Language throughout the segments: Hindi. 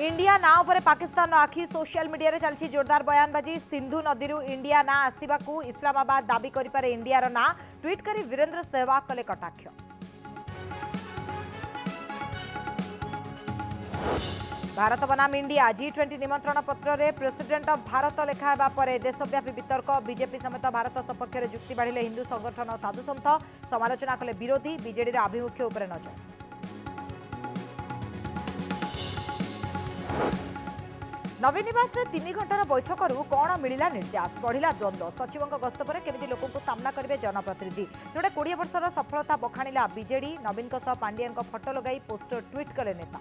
इंडिया ना उपरे पाकिस्तान आखि सोशल मीडिया रे चलछि जोरदार बयानबाजी। सिंधु नदी इंडिया ना आसवाकू इस्लामाबाद दाबी करिपारे इंडिया ना ट्वीट करी वीरेंद्र सहवाग कले कटाक्ष। भारत बनाम इंडिया G20 निमंत्रण पत्र रे प्रेसिडेंट ऑफ भारत लेखावा परे देशव्यापी वितर्क। बीजेपी समेत भारत सपक्ष रे जुक्ति बाढ़िले हिंदू संगठन साधु सन्थ समालोचना कले विरोधी। बीजेडी आभिमुख्य उपरे नजर। नवीन निवास रे 3 घंटार बैठक कौन मिला निर्यास बढ़िला द्वंद्व। सचिवों गस्त पर केमिति लोकों को सामना करेंगे जनप्रतिनिधि। से 20 वर्षर सफलता बखाणिला बीजेडी। नवीन पांडियन फोटो लगाई पोस्टर ट्वीट कले नेता।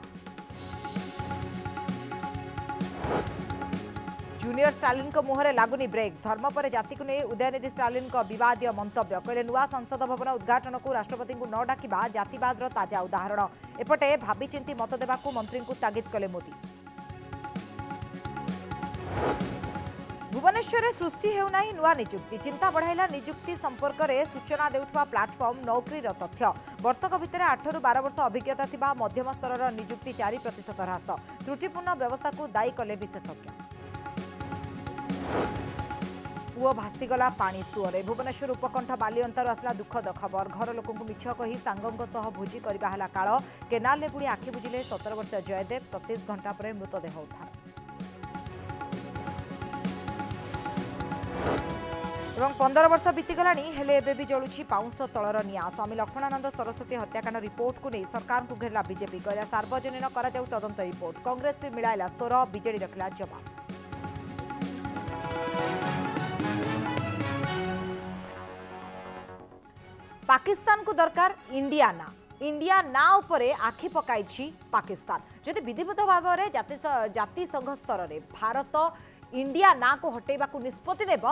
जूनियर स्टालिन को मुहरे लागुनी ब्रेक। धर्म पर जाति को नहीं उदयनिधि स्टालिन को विवादीय मंतव्य। कहले नुआ संसद भवन उद्घाटन को राष्ट्रपति को न डाकिबा जातिवाद ताजा उदाहरण। एपटे भावी चिंती मत देवाकू मंत्री को तागिद कले मोदी। भुवनेश्वर में सृष्टि होना नुआ निजुक्ति। चिंता बढ़ाइला निजुक्ति संपर्क में सूचना देउथवा प्लाटफर्म नौकरी तथ्य। वर्षक भितर 8 ରୁ 12 वर्ष अभिज्ञता थिबा मध्यम स्तर निजुक्ति 4% ह्रास। त्रुटिपूर्ण व्यवस्था को दायी कले विशेषज्ञ। पुओ भासीगला पानी सुअरे। भुवनेश्वर उपकंठ बाली अंतर आसला दुखद खबर। घर लोक मिछ कही सांगों सह भोजी करने काल केनाल बुड़ी आखि बुझिले 17 वर्षीय जयदेव। 37 घंटा पर मृतदेह उद्धार। एवं 15 वर्ष बीतीगला हेले एबे भी जलुछि पाउंस तलर निया। स्वामी लक्ष्मणानंद सरस्वती हत्याकांड रिपोर्ट को नहीं सरकार को घेरला बीजेपी। कहला सार्वजनीन करा जाऊ तदंत रिपोर्ट। कांग्रेस भी मिलाइला स्वर। बीजेडी रखला जवाब। पाकिस्तान को दरकार इंडिया ना। इंडिया ना उपरे आखि पकाई पाकिस्तान। जदि विधिवत भाव में जाति संघ स्तर में भारत इंडिया ना को हटेबा को निष्पत्ति नेब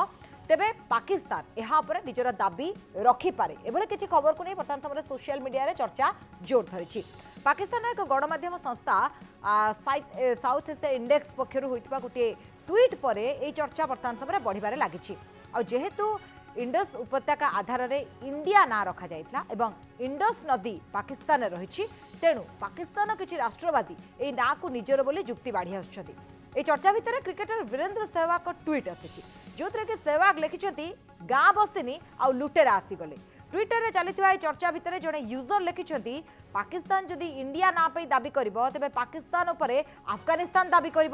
तेबे पाकिस्तान यहाँ पर निजर दाबी रखिपारे। एभली किसी खबर को नहीं वर्तमान समय सोशल मीडिया रे चर्चा जोर धरी। पाकिस्तान एक गणमाध्यम संस्था साउथ एशिया इंडेक्स पक्षर होता गोटे ट्वीट पर यह चर्चा वर्तमान समय बढ़िबारे लागिछि। आ जेहेतु इंडस उपत्यका आधार रे इंडिया ना रखा जाइतला एवं इंडस नदी पाकिस्तान रही तेणु पाकिस्तान किसी राष्ट्रवादी ए ना को निजर बोली जुक्ति बाढ़ी आसुछथि। ए चर्चा भितर क्रिकेटर वीरेंद्र सहवाग को ट्वीट आसी जो थे कि सहवाग लिखिं गाँ बसिनी आउ लुटेरा आसीगले। ट्विटर रे चली चर्चा भितर जड़े यूजर लिखिं पाकिस्तान जदि इंडिया ना पे दाबी कर तेबे पाकिस्तान उपरे अफगानिस्तान दाबी कर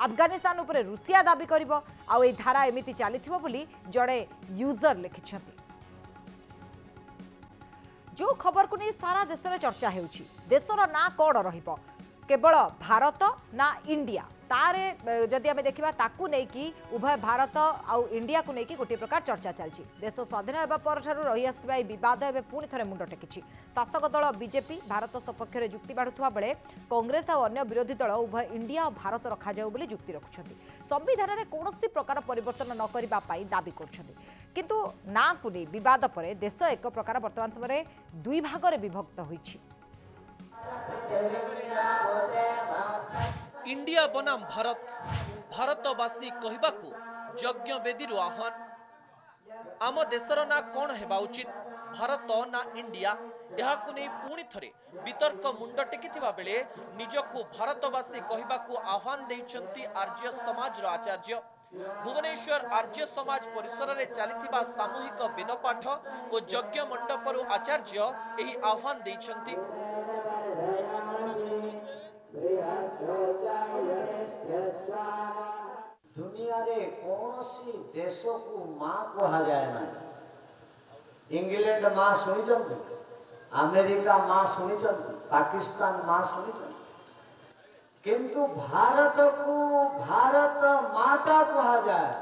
अफगानिस्तान उपरे रुषिया दाबी कर आउ ए धारा एमिति चलीथिबो बोली जड़े यूजर लिखिं। जो खबर को नहीं सारा देश में चर्चा होउछि देशर ना कौन रहिबो केवल भारत ना इंडिया तारे जदि आम देखा ताकू नहीं कि उभय भारत आउ इंडिया को लेकिन गोटे प्रकार चर्चा चलती। देश स्वाधीन होगा पर रही आसवा बद एवं पुणी थे मुंड टेकी। शासक दल बीजेपी भारत सपक्ष में जुक्ति बाढ़ुवा बेले कांग्रेस और अन्य विरोधी दल उभय इंडिया और भारत रखा जाऊ बोली जुक्ति रखुंट। संविधान में कौन प्रकार परिवर्तन न करने दाबी किंतु ना को नहीं बद पर देश एक प्रकार वर्तमान समय 2 भाग में विभक्त होइछि। इंडिया बनाम भारत भारतवासी कहबाकू यज्ञ बेदी आह्वान। आम देशर ना कौन हेबा उचित भारत ना इंडिया यह नहीं पुणी थे वितर्क मुंड टेकिथिबा बेले निजकू भारतवासी कहबाकू आह्वान देइछंती आर्य समाज आचार्य। भुवनेश्वर आर्य समाज परिसर में चली सामूहिक वेदपाठ और यज्ञ मंडपर आचार्य यही आह्वान देइछंती। दुनिया रे कौन सी देश को माँ कहा जाए ना। इंग्लैंड माँ शुणी, अमेरिका माँ शुणी, पाकिस्तान माँ शुणी, किंतु भारत को भारत माता कहा जाए।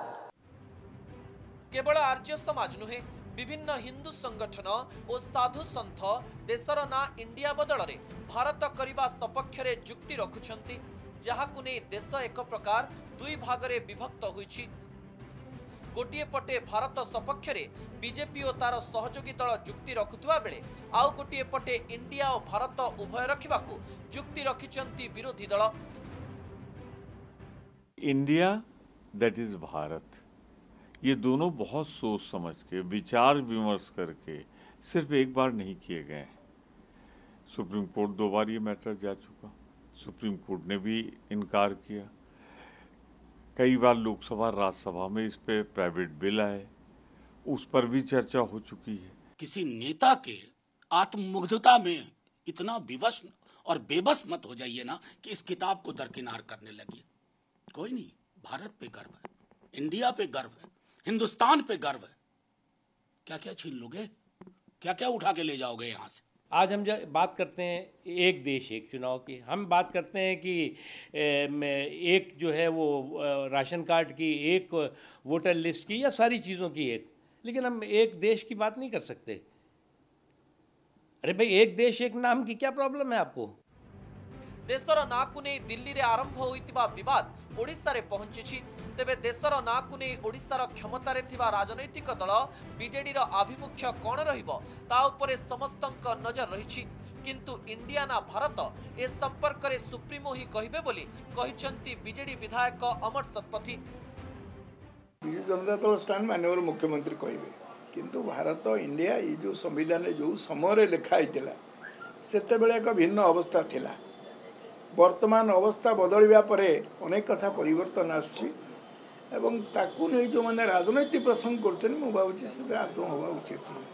केवल आर्य समाज नुहे विभिन्न हिंदू संगठन और साधु सन्थ देशर ना इंडिया बदल में भारत करने सपक्ष में जुक्ति रखुंट जहाकु नहीं देश एक प्रकार 2 भाग में विभक्त होइछि। गोटे पटे भारत सपक्ष में बीजेपी और तार सहयोगी दल जुक्ति रखुवा बेले आउ गोटे पटे इंडिया और भारत उभय रखिबाकू जुक्ति रखिछंती विरोधी दल। इंडिया दैट इज भारत, ये दोनों बहुत सोच समझ के विचार विमर्श करके सिर्फ एक बार नहीं किए गए हैं। सुप्रीम कोर्ट 2 बार ये मैटर जा चुका, सुप्रीम कोर्ट ने भी इनकार किया। कई बार लोकसभा राज्यसभा में इस पे प्राइवेट बिल आए, उस पर भी चर्चा हो चुकी है। किसी नेता के आत्ममुग्धता में इतना विवश और बेबस मत हो जाइए ना कि इस किताब को दरकिनार करने लगिए। कोई नहीं, भारत पे गर्व है, इंडिया पे गर्व है, हिंदुस्तान पे गर्व है। क्या क्या छीन लोगे, क्या क्या उठा के ले जाओगे यहां से? आज हम जब बात करते हैं एक देश एक चुनाव की, हम बात करते हैं कि एक जो है वो राशन कार्ड की, एक वोटर लिस्ट की, या सारी चीज़ों की एक, लेकिन हम एक देश की बात नहीं कर सकते। अरे भाई, एक देश एक नाम की क्या प्रॉब्लम है आपको? देशर ना को नहीं दिल्ली रे आरंभ होइतिबा विवाद ओडिशा रे पहुंची। तेबे देशर ना को नहीं ओडिशार क्षमता रे थिबा राजनैतिक दल बीजेडी रो आभिमुख्य कोन रहिबो ता उपरे समस्तक नजर रहिछि। किंतु इंडिया ना भारत ए संपर्क रे सुप्रीमो ही कहिबे बोली कहिसंती बीजेडी विधायक अमर शतपथी। बिजु जनता दल स्टैंड माननीय मुख्यमंत्री कहे किंतु भारत इंडिया ये जो संविधान जो समय लिखाई सेते बेले एक भिन्न अवस्था थिला। वर्तमान अवस्था बदलिबा परे अनेक कथा परिवर्तन आसुछि एवं ताकू नहीं जो माने राजनैतिक प्रसंग करछन मु भाबुछि से आदौ होबा उचित न।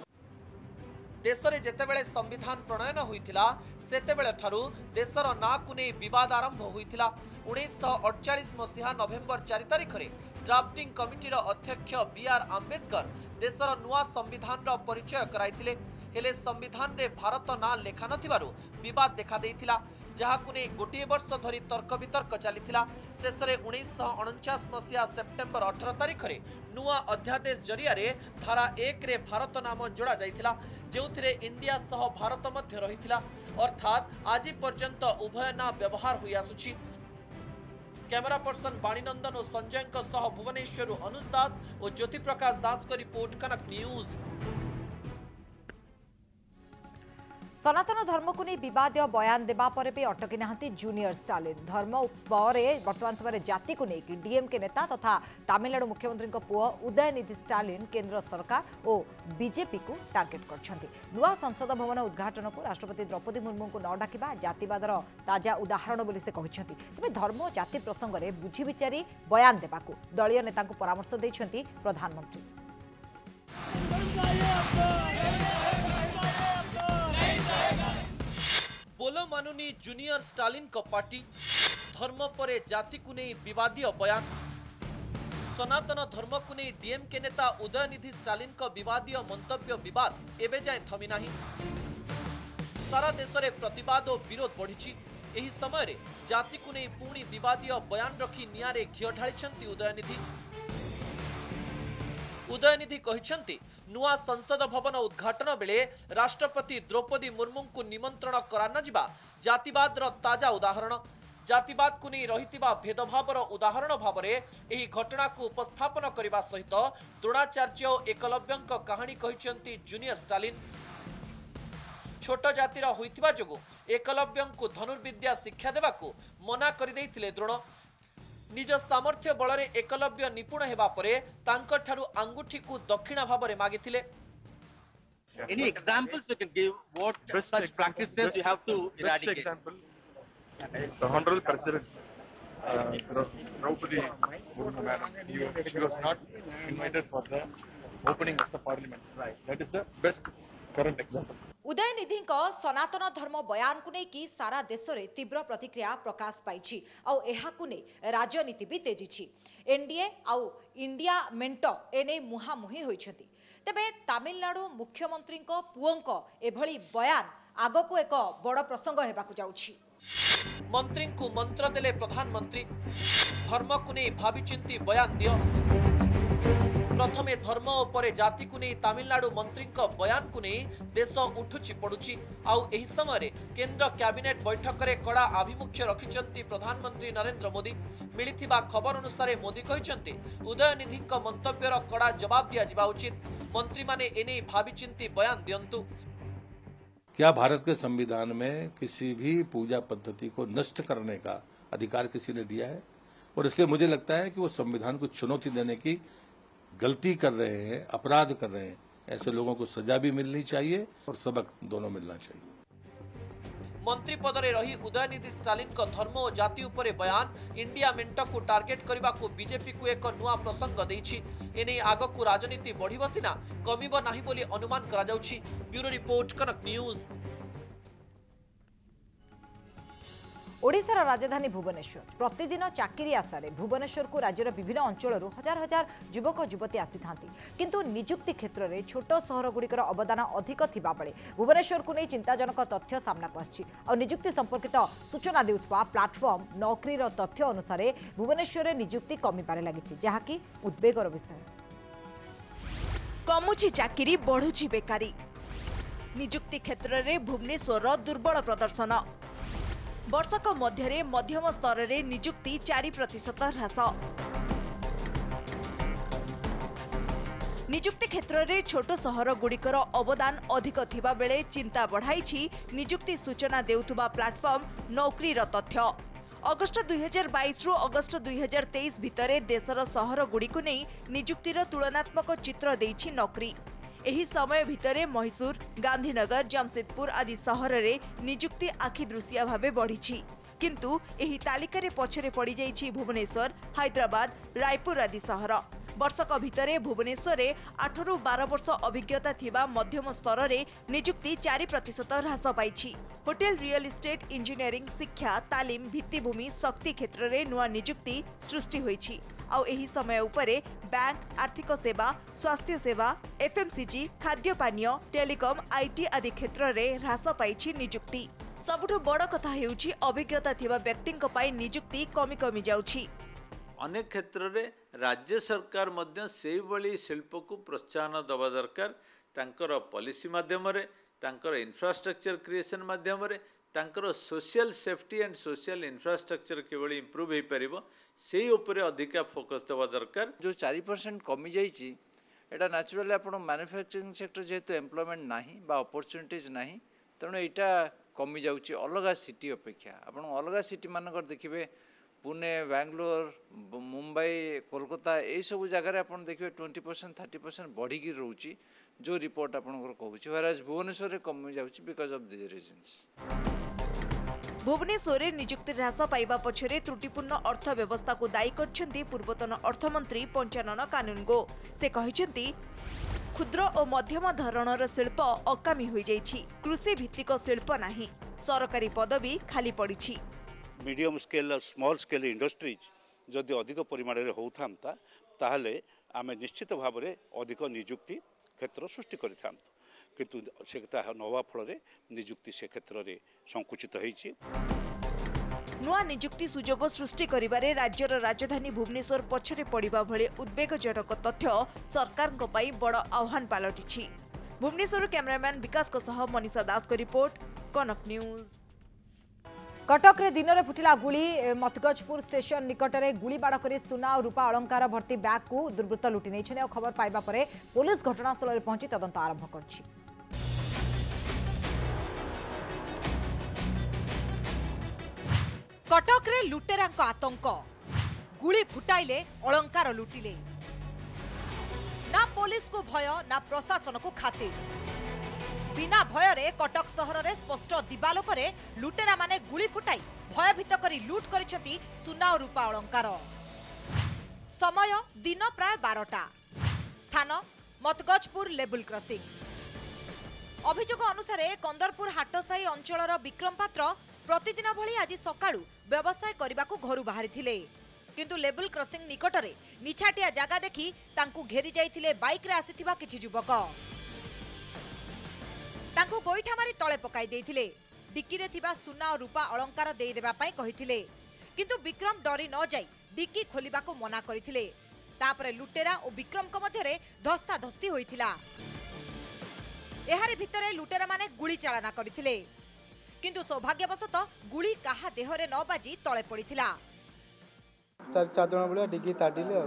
देशरे जेतेबेले संविधान प्रणयन होइथिला सेतेबेले ठारू देशर ना को नहीं विवाद आरंभ होइथिला। 1948 मसीहा नवेम्बर 4 तारिख रे ड्राफ्टिंग कमिटी रो अध्यक्ष बीआर आंबेडकर देशर नुआ संविधान रो परिचय कराइथिले। हेले संविधान रे भारत ना लेखा नथिबारु विवाद देखा देइथिला, जहाकु नै गोटे वर्ष धरी तर्क वितर्क चलीथिला। शेषरे 1949 मसीहा सेप्टेम्बर 18 तारिख रे नुआ अध्यादेश जरिया रे धारा 1 रे भारत नाम जोड़ा जाइथिला, जेउथिरे इंडिया सह भारत मध्य रहिथिला। अर्थात आज पर्यंत उभय ना व्यवहार होई आसुछि। कैमरा पर्सन बाणीनंदन और संजय सह भुवनेश्वर अनुज दास और ज्योति प्रकाश दास का रिपोर्ट, कनक न्यूज। सनातन धर्म को नहीं विवाद बयान देवा पर भी अटकी नहांती जूनियर स्टालिन। धर्म पर वर्तमान समय जाति को लेकिन डीएमके नेता तथा तमिलनाडु मुख्यमंत्री पुओ उदयनिधि स्टालिन केंद्र सरकार और बीजेपी को टार्गेट करछंती। नुआ संसद भवन उद्घाटन को राष्ट्रपति द्रौपदी मुर्मू को न डाकिबा जातिवादर ताजा उदाहरण बोली से कहछंती। तबे धर्म और जाति प्रसंग में बुझी विचारी बयान देबाकू दलीय नेता को परामर्श दैछंती प्रधानमंत्री। बोलो मानुनी जूनियर स्टालिन को पार्टी। धर्म पर जाति को नहीं विवादीय बयान। सनातन धर्म को नहीं डीएमके नेता उदयनिधि स्टालिन को विवादीय मंतव्य विवाद एबे जाए थमी नाही। सारा देश में प्रतिवाद और विरोध बढ़ी। एही समय रे जाति को नहीं पुणी विवादीय बयान रखी नियारे घिओ ढालिछंती उदयनिधि। उदयनिधि कहिछंती नुआ संसद भवन उद्घाटन बेले राष्ट्रपति द्रौपदी मुर्मू को निमंत्रण करा न जिबा जातिवाद रो ताजा उदाहरण। जातिवाद को नहीं रहितिबा भेदभावर उदाहरण भाव में एही घटना को उपस्थापन करने सहित द्रोणाचार्य और एकलव्यंक कहानी कहिछंती जूनियर स्टालिन। छोट जातिर होइतिबा जोगु एकलव्यंक धनुर्विद्या शिक्षा देवाकू मना कर देइथिले द्रोण। निज सामर्थ्य बल रे एकलव्य निपुण हेबा परे तांकर ठारू अंगुठी को दक्षिणा भाव में मागिथिले। Any examples you can give what such practices you have to eradicate? Example, the Honorable President Draupadi Murmu Madam, she was not invited for the opening of the Parliament. Right. That is the best current example. Udhayanidhi सनातन धर्म बयान को लेकिन सारा देश में तीव्र प्रतिक्रिया प्रकाश पाई राजनीति भी तेजी। एनडीए आउ इंडिया मेंट एने मुहांमुही होइछथि। तेबे तमिलनाडु मुख्यमंत्री पुओं एभली बयान आग को एक बड़ प्रसंग हेबाकु जाउछि। मंत्री को मंत्र देले प्रधानमंत्री। धर्म को नहीं भाविचिंती बयान दियो। प्रथमे धर्म और जाति को नहीं तमिलनाडु मंत्री बयान को नहीं देश उठुची पड़ुची। आउ एही समय केंद्र कैबिनेट बैठक रे कड़ा आभिमुख्य रखिचंती प्रधानमंत्री नरेंद्र मोदी। मिलिथिबा खबर अनुसार मोदी कहिचंती उदयनिधि मंतव्यर कड़ा जवाब दिया जिबा उचित। मंत्री माने एने भाविचिंती बयान दियंतु। क्या भारत के संविधान में किसी भी पूजा पद्धति को नष्ट करने का अधिकार किसी ने दिया है? और इसलिए मुझे लगता है कि वो संविधान को चुनौती देने की गलती कर रहे हैं, अपराध कर रहे हैं। ऐसे लोगों को सजा भी मिलनी चाहिए और सबक दोनों मिलना चाहिए। मंत्री पदरे रही उदयनिधि स्टालिन को धर्म और जाति उपरे बयान इंडिया मेंट को टार्गेट करने को बीजेपी को एक नुआ प्रसंग देछि। एने आग को राजनीति बढ़िबो सिना कमिबो नाही बोली अनुमान करा जाउछि। ब्यूरो रिपोर्ट कनक न्यूज। ओडिशार राजधानी भुवनेश्वर प्रतिदिन चाकरी आशारे भुवनेश्वर को राज्यर विभिन्न अंचल हजार हजार युवक युवती आसी थांती, किंतु निजुक्ति क्षेत्र में छोट सहर गुड़िकर अवदान अधिक थिबा बेले भुवनेश्वर को नहीं चिंताजनक तथ्य सामना आछि। और निजुक्ति संपर्कित सूचना देउथबा प्लाटफर्म नौकरीर तथ्य अनुसार भुवनेश्वर निजुक्ति कमिबारे लागिछि, जहाँकि उद्वेगर विषय। कमुछि चाकरी बढ़ुछि बेकारी। निजुक्ति क्षेत्र में भुवनेश्वर दुर्बल प्रदर्शन। वर्षक मध्य मध्यम स्तर में निजुक्ति 4% ह्रास। निजुक्ति क्षेत्र में छोट सहर गुड़िकर अवदान अधिक थिबा बेले चिंता बढ़ाई निजुक्ति सूचना देउथुबा प्लाटफर्म नौकरीर तथ्य। अगस्ट 2022 रु अगस्ट 2023 भितर देशर सहर गुड़िक नहीं निजुक्तिर तुलनात्मक चित्र देइछि नौकरी। एही समय भितरे मैसूर, गांधीनगर, जमशेदपुर आदि सहर रे निजुक्ति आखिदृशिया भावे बढ़ी, किंतु एही तालिका पछरे पड़ जाइछि भुवनेश्वर, हैदराबाद, रायपुर आदि सहर। वर्षक भितरे भुवनेश्वर 8 रु 12 वर्ष अभिज्ञता थिबा मध्यम स्तर रे निजुक्ति 4% ह्रास पाइछि। होटेल, रियल एस्टेट, इंजीनियरिंग, शिक्षा, तालीम, भित्तिभूमि, शक्ति क्षेत्र में नुआ निजुक्ति सृष्टि होइछि। आउ एही समय उपरे बैंक, आर्थिक सेवा, स्वास्थ्य सेवा, एफएमसीजी, खाद्य पानीय, टेलीकॉम, आईटी आदि क्षेत्र में ह्रास पाइछि निजुक्ति। सबुठु बड़ कथा हेउछि अभिज्ञता थिबा व्यक्तिंक पई निजुक्ति कमी कमी जाउछि। अनेक क्षेत्र में राज्य सरकार मध्य सेही भली शिल्प को प्रोत्साहन दबा दरकार। तांकर पॉलिसी माध्यम रे, तांकर इंफ्रास्ट्रक्चर क्रिएशन माध्यम रे, तांकर social safety and social infrastructure केवल इम्प्रूव हो पार से उपरे अधिका फोकस दबा दरकार। जो 4% कमी जाइए एटा नेचुरली आप मैन्युफैक्चरिंग सेक्टर जेहेतु एम्प्लॉयमेंट नाही बा अपॉर्चुनिटीज नाही, तेणु यहाँ कमी जाउछि अलग सिटी अपेक्षा। आप अलग सिटी मानक देखिए पुणे, बैंगलोर, मुंबई, कोलकाता यही सब जगह आप देखिए 20% 30% बढ़ी रोची जो रिपोर्ट आपंकर कहूँ। व्हेयरएज भुवनेश्वर में कमी जाउछि because of this reasons. Bhubaneswar में निजुक्ति ह्रास पाइबा पछरे त्रुटिपूर्ण अर्थव्यवस्था को दायी करछन्ती पूर्वतन अर्थमंत्री पंचानन कानूनगो। से कहिसेंती क्षुद्र और मध्यम धरणर शिल्प अकामी हो जाइछि, कृषि भित्तिक शिल्प नाही, सरकारी पदवी खाली पड़िछि। Medium scale small scale industries जदि अधिक परिमाण में होता ताहले आमे निश्चित भाव में अधिक निजुक्ति क्षेत्र सृष्टि करिथाम, किंतु से नवा फल निजुक्ति से क्षेत्र में संकुचित होइछि। नुआ निजुक्ति सुजोग सृष्टि करिबारे राज्यर राजधानी भुवनेश्वर पछरे पड़िबा भले उद्वेगजनक तथ्य सरकार को पाई बड़ आह्वान पालटिछि। भुवनेश्वर कैमरामैन विकास को सह मनीषा दास को रिपोर्ट, कनक न्यूज। कटक रे दिन में फुटिला गुली। मतगजपुर स्टेशन निकट में गुली बाड़ कर सुना और रूपा अलंकार भर्ती बैग को दुर्वृत्त लुटि नहीं। खबर पाइबा परे पुलिस घटनास्थल में पहुंची तदंत आरंभ करछि। कटक रे लुटेरा आतंक, गुली फुटाइले अलंकार लुटिले। ना पुलिस को भय ना प्रशासन को खातिर। बिना भय रे कटक सहर रे स्पष्ट दिवालोक रे लुटेरा माने गुली फुटाई भयभीत करी लुट करिसेंती सुना और रूपा अलंकार। समय दिन प्राय 12टा। स्थान मतगजपुर लेवल क्रॉसिंग। अभियोग अनुसार कंदरपुर हाटसाई अंचलर विक्रम पात्र प्रतिदिन भली आज सकाळू व्यवसाय करबाकू घरु बाहरी थिले, किंतु लेवल क्रॉसिंग निकट रे निछाटिया जागा देखि तांकू घेरी जाइथिले बाइक रे आसीथिबा किछि युवक। तांकू गोइठा मारी तळे पकाई देइथिले। डिक्की रे थिबा सुना और रूपा अलंकार देई देबा पई कहिथिले, किंतु विक्रम डरी न जाई डिक्की खोलिबाकू मना करिथिले। तापरे लुटेरा और विक्रम को मध्य रे धस्ता धस्ती होइथिला। एहारी भितरे लुटेरा माने गुली चालना करिथिले, किंतु सौभाग्यवशत गुली काहा देहरे न बाजी तळे पड़िथिला। 4 जण भलिया डिग्गी ताडिले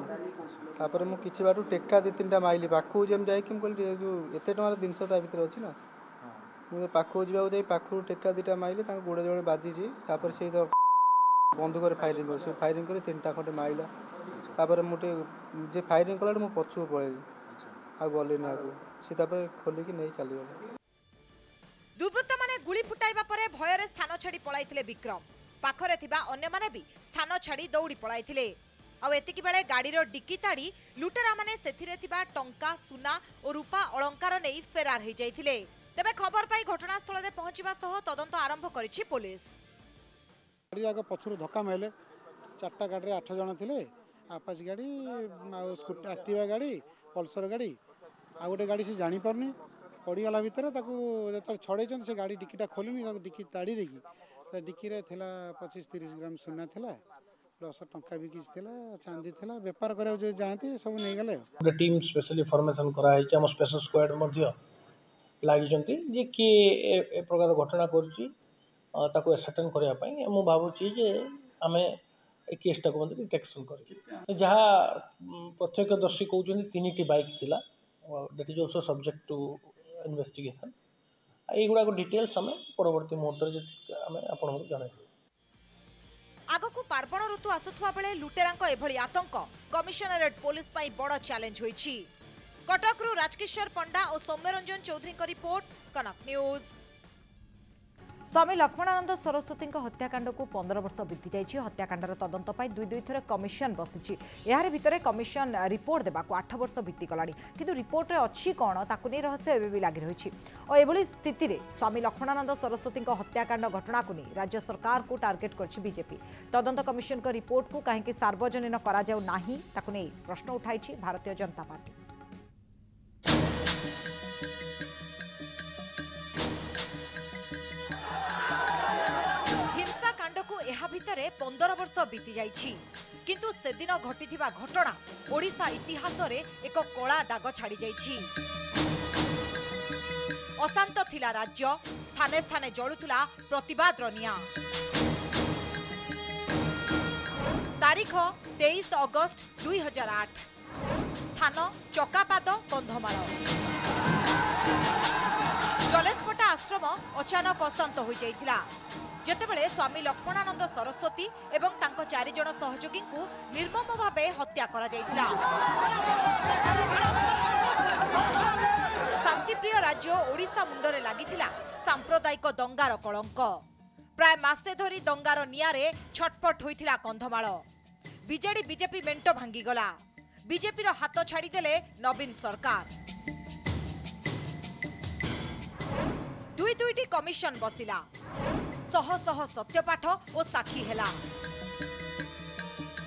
तापर मु किछि बाटू टेक्का 2-3टा माइली पाखु जेम जाय कि कहली जो एते टमार जिंस ता भितर अछि ना मु पाखु जिबाउ जाय पाखु टेक्का 2टा माइली तांग गोडे जोडे बाजी जी तापर से बंदूक रे फायरिंग करे 3टा खटे माइला तापर मुटे जे फायरिंग कला मु पछु पळेली आ गले ना से तापर खोली कि नै चली गले। दुर्वृत्त माने गुली फुटाइबा परे भयरे स्थान छाड़ी पळाइथिले विक्रम पाखरे थिबा अन्य माने भी स्थान छाड़ी दौड़ी पळाइथिले आ एतिकी बेले गाड़ीर डिक्की ताड़ी लुटेरा माने सेथिरे थिबा टंका सुना और रूपा अलंकार नै फेरार हो जाइथिले। तेबे खबर पाई घटनास्थल रे पहुंचीबा सह तदंत आरंभ करिछि पुलिस। गाड़ी आगे पछुर धक्का माइले 4टा गाड़ी 8 जण थिले आपाच गाड़ी स्कूटी एक्टिवा गाड़ी पल्सर गाड़ी आ गोटे गाड़ी से जानी परनी पड़गला भितर छड़े से गाड़ी डिक्कीटा खोलनी डिक्की ताड़ी देकी डिक्की रे थिला 25-30 ग्राम सुना थिला प्लस टंका भी किछ थिला चांदी थिला व्यापार करे जो जाती सब नहीं गले। गोटे टीम स्पेशली फॉर्मेशन करा है हम स्पेशल स्क्वाड मध्य लागिचंती जे कि ए प्रकार घटना करछि ताको एसर्टेन करया पई मु भाबुछि जे आमे ए केसटा को मतलब डिटेक्शन करी जहा प्रत्यक्षदर्शी कहउछन 3टी बाइक थिला that is also subject to investigation एगुड़ा को डिटेल्स हमें परवर्ती मुहूर्त आमे आपन को जणाई। आगकू पार्वण ऋतु आसुथुवा बेले लुटेरांको एभली आतंक कमिशनरेट पुलिस पाई बड़ चैलेंज होईछि। कटकरू राजकिशोर पंडा और सौम्यरंजन चौधरी को रिपोर्ट, कनक न्यूज। स्वामी लक्ष्मणानंद सरस्वती हत्याकांड को 15 वर्ष बीती जाइछि। हत्याकांडर तदंत पाई दुई थर कमिशन बसिछि। यार भितर कमिशन रिपोर्ट देबा को 8 वर्ष बीती गलानी किंतु रिपोर्ट रे अछि कोन ताकु नै रहस्य एबे भी लागि रहिछि। और एभली स्थिति रे स्वामी लक्ष्मणानंद सरस्वती हत्याकांड घटना को नै राज्य सरकार को टार्गेट करछि बीजेपी। तदंत कमिशन को रिपोर्ट को काहेकि सार्वजनीन करा जाउ नाही ताकु नै प्रश्न उठाइछि भारतीय जनता पार्टी। भितरे 15 वर्ष बीती जाइछि किंतु सेदिन घटिथिबा घटना ओडिशा इतिहास रे एक कला दाग छाड़ी जाइछि। अशांत थिला राज्य, स्थाने स्थाने जळुथुला प्रतिवाद निया। तारीख 23 अगस्त 2008, स्थान चकापाद कंधमाल। जलेस्पटा आश्रम अचानक अशांत हो जाइथिला जेतेबेले स्वामी लक्ष्मणानंद सरस्वती एवं तांको 4 जण सहयोगी को निर्मम भावे हत्या करा जाइथिला। शांतिप्रिय राज्य ओडिशा मुंडरे लागिथिला सांप्रदायिक दंगार कलंक। प्राय मासे धरी दंगार नियारे छटपट होइथिला कंधमाल। बीजेडी बीजेपी मेंटो भांगी गला। बीजेपी रो हाथ छाड़ी देले नवीन सरकार। दुईटी कमिशन बसिला। सह सह सत्यपाठ और साक्षी हेला।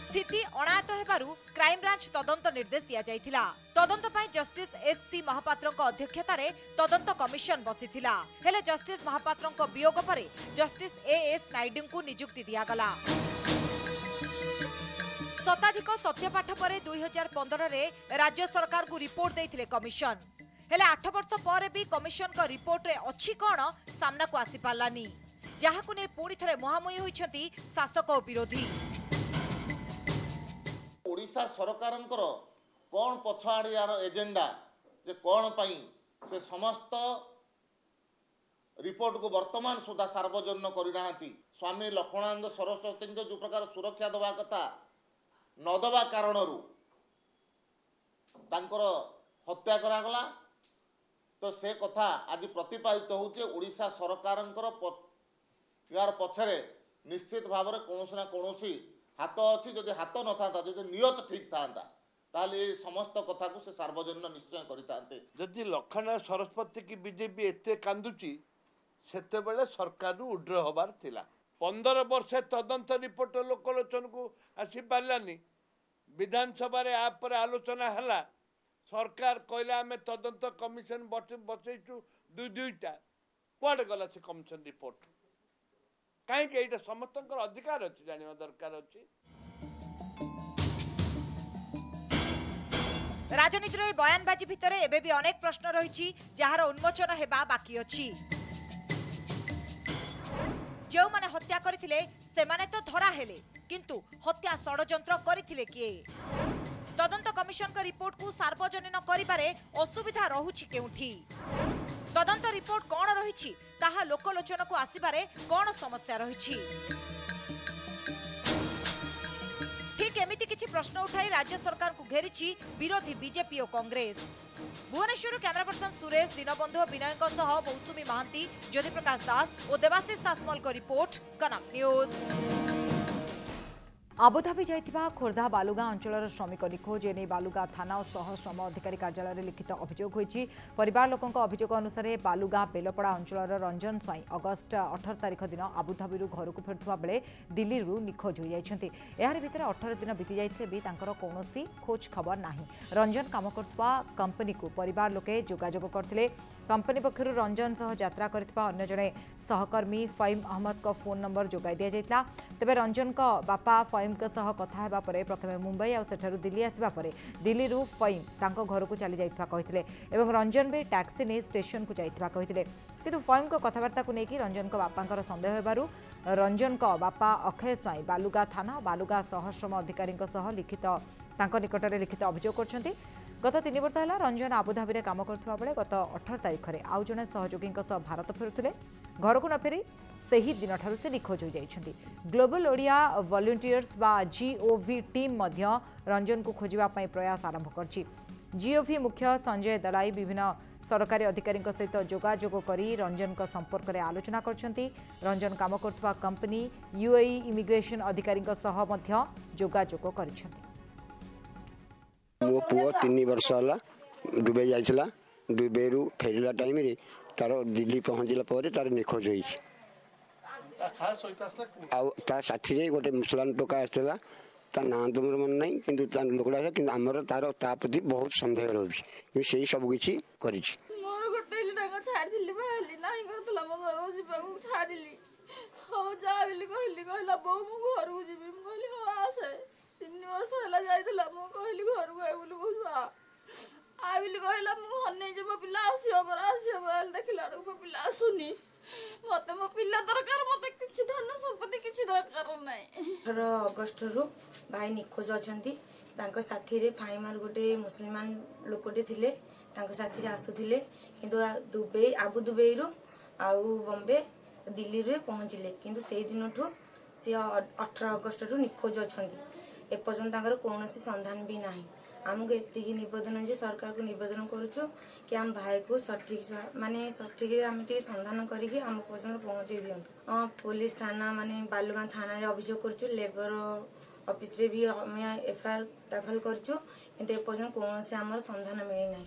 स्थिति अणायत हेबारु क्राइम ब्रांच तदंत निर्देश दिया जाइथिला। तदंत पई जस्टिस एस.सी. महापात्रक अध्यक्षता रे तदंत कमिशन बसिथिला। हेले जस्टिस महापात्रक वियोग परे जस्टिस ए.एस. नायडू को नियुक्ति दिया गला। शताधिक सत्यपाठ परे 2015 रे राज्य सरकार को रिपोर्ट देइथिले कमिशन। हेले 8 वर्ष पर भी कमिशन का रिपोर्ट रे अछि कोन सामना को आसी पालानी जहाकु ने पुणी थरे मुहामुही होइछंती शासक और विरोधी। ओडिशा सरकारंकर कोन पछाड़ी यार एजेंडा जे कोन पई से समस्त रिपोर्ट को वर्तमान सुधा सार्वजनिक करिनाहांती। स्वामी लक्ष्मणानंद सरस्वती जो प्रकार सुरक्षा दवा कथा न दवा कारणरू तांकर हत्या करागला तो से कथा आज प्रतिपादित होउचे। ओडिशा सरकारंकर यार पछरे निश्चित भाव में कौन ना कौन हाथ अच्छी जदि हाथ न था जदि नियत ठीक था ताले समस्त कथा को से सार्वजनिक निश्चय करते। जदि लक्ष्मण सरस्वती की बीजेपी एते कांदुची सेते बेले सरकार उड्र हबार थिला। 15 वर्ष तदंत रिपोर्ट लोकलोचन को आसी पारानी। विधानसभा रे आप पर आलोचना हला। सरकार कहला आम तदंत कमिशन बसैचु दुईटा कुआडे गला से कमिशन रिपोर्ट कहीं ये समस्त अधिकार अच्छी जाना दरकार अच्छी। राजनीतिर ए बयानबाजी भितर एबे भी अनेक प्रश्न रही जार उन्मोचन हेबा बाकी अछि। जो माने हत्या करथिले से माने तो धरा हेले किंतु हत्या षडयंत्र करथिले किए? तदंत कमिशन का रिपोर्ट को सार्वजनीन करिबारे असुविधा रहुछि केउठी? तदंत रिपोर्ट कौन रही ताहा लोकलोचन को आसिबारे कौन समस्या रही? ठीक एमिति किछि प्रश्न उठाई राज्य सरकार को घेरिछि विरोधी बीजेपी और कांग्रेस। भुवनेश्वर कैमरा पर्सन सुरेश दीनबंधु विनय मौसुमी महांती ज्योति प्रकाश दास और देवाशीष सासमल को रिपोर्ट कनक न्यूज। आबुधाबी जाइथिबा खोर्धा बालुगां अंचलर श्रमिक निखोज एने बालुगां थाना और सह श्रम अधिकारी कार्यालय में लिखित अभियोग होईछि। परिवार लोकंक अभियोग अनुसार बालुगां बेलपड़ा अंचलर रंजन स्वाई अगस्ट 18 तारिख दिन आबुधाबी घर को फेरुवा बेले दिल्ली निखोज हो जाइछन्ति। एहार भितर 18 दिन बीती जाइथिले भी तांकर कौनसी खोज खबर नाही। रंजन काम करथुवा कंपनी को परिवार लोके जोगाजोग करथिले। कंपनी पक्षर रंजन सह यात्रा करथिबा अन्य जणे सहकर्मी फईम अहमद को फोन नंबर जोगाई दिया जाइतला। तेबे रंजन को बापा फईम के सह कथा हेबा परे प्रथमे मुंबई और सेठारु दिल्ली आसिबा परे दिल्ली फईम तांको घर को चली जाइतबा कहितले एवं रंजन भी टैक्सी ने स्टेशन को जाइतबा कहितले। किंतु फईम को कथबार्ता को लेकिन रंजन को बापांकर संदेह हेबारु रंजन को बापा अक्षय स्वाई बालुगा थाना बालुगा सहश्रम अधिकारी लिखित तांको निकटरे लिखित अभियोग करछन्ति। गत 3 वर्ष है रंजन आबुधाबी में काम करथिबा बेले गत 18 तारिख में आउ जने सहयोगी भारत फेरुथिले। घर को न फेरी सही दिन ठारू से निखोज हो जाइछन्ति। ग्लोबल ओडिया वॉलंटियर्स बा जीओवी टीम मध्य रंजन को खोजिबा पई प्रयास आरंभ करछि। जीओवी मुख्य संजय दलाई विभिन्न सरकारी अधिकारी सहित जोगाजोग करी रंजन को संपर्क में आलोचना करछन्ति। रंजन काम करथुवा कंपनी यूएई इमिग्रेशन अधिकारी सह मध्य जोगाजोग करिछन्ति। मो पुओ 3 वर्ष होला दुबई जाइछला। दुबईरू फेरिला टाइम रे तार दिल्ली पहुंचला पर तार निखोज होई ता साथी रे गोटे मुसलमान टोका आसला। ता नाम तो मोर मन नहीं किंतु ता लोकड़ा है कि हमर तार ता प्रति बहुत संदेह रहउछि कि सेही सब किछि करिछि। मोर गोटे टाका छाड़ दिली बहली नाही करतला मो घर जिबा को छाड़िली हो जा बिली कहला बो मो घर को जिबी मो कहली हो आसे 3 वर्ष होला जाइतला मो कहली घर को आइ बोली बुझा आ बिली कहला मो हने जे मो पिला आसियो पर देखिला मो पिला आसुनी मते मो पिला दरकार मते किछि धन संपत्ति किछि दरकार नै। 18 अगस्त रु भाई निखोज अछंती। तांको साथी रे फाइमार गोटे मुसलमान लोकटे थिले तांको साथी रे आसुथिले किंतु दुबई आबु दुबई रु आउ बॉम्बे दिल्ली रे पहुंचिले किंतु सेही दिनठु से 18 अगस्त रु निखोज अछंती। एपर्यंत तांकर कौनसी संधान भी नाही। आमको एतिकी निवेदन जे सरकार को निवेदन करूछु कि आम भाई को सठिक माने सठिक आम टे संधान करके आम पर्यंत पहुँचे दिंतु। पुलिस थाना माने बालुगां थाना रे अभियोग करूछु। लेबर ऑफिस रे भी एफआईआर दाखल करूछु किंतु एपर्यंत कौनसी आमर संधान मिली नाही।